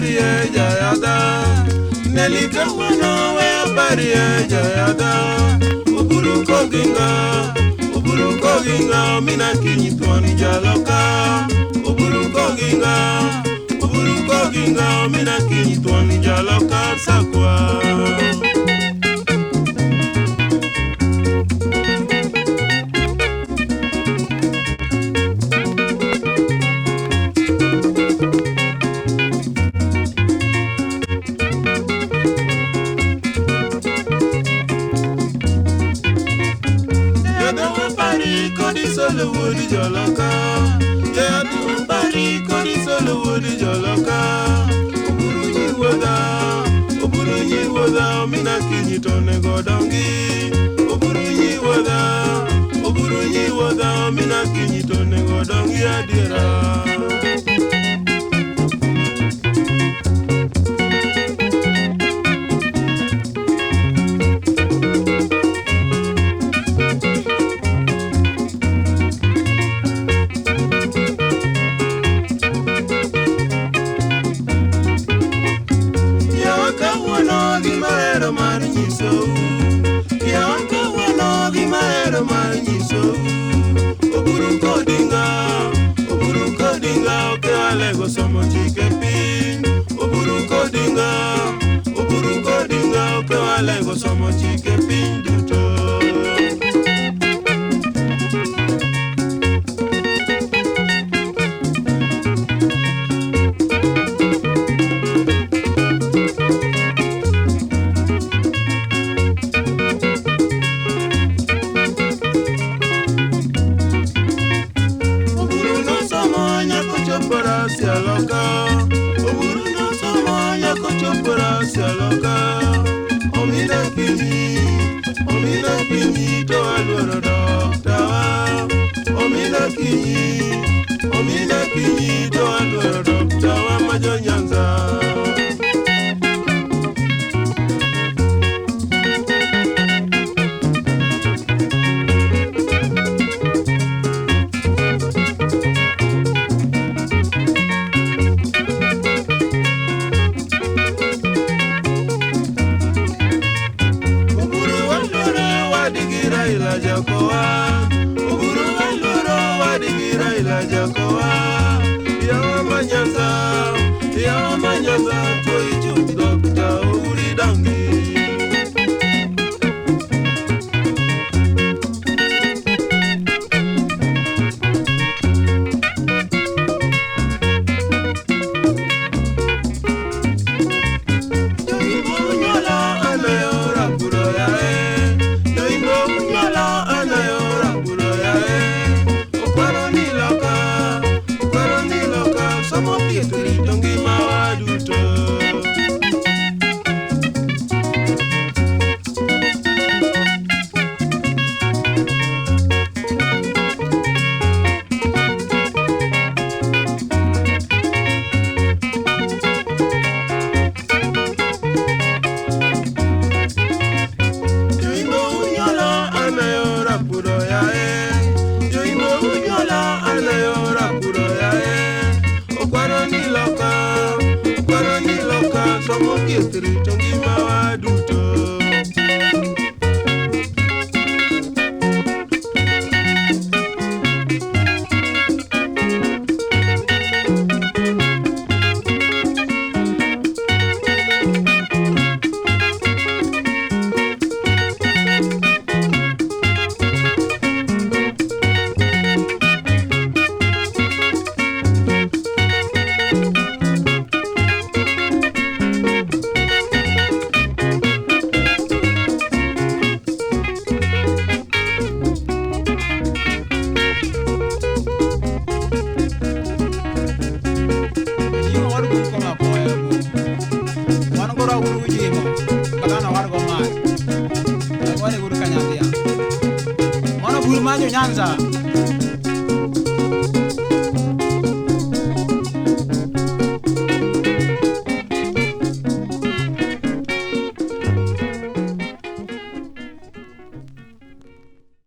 parie jayada Nelika wano we parie jayada Uburu koginga mina kinyi tuani jaloka Uburu koginga mina kinyi tuani jaloka sakwa Solo wodi joloka, yeah, do bari kodi solo wodi joloka. Uburu woda, mina kinyi tone godongi. Uburu woda, mina kinyi tone godongi adira. Uburu kodinga, oke alego somo chike piny. Uburu kodinga, oke alego somo chike piny duto. Uburu no somo nyako chopora sialoka. Omina kinyi to aluoro doktawa. Omina kinyi to aluoro doktawa majo Nyanza. Uburu waluro wadigira ila jakoa. Yawa manyanza to ichu dokta uri dangi. Somo kietri tongi mawaduto. Nyanza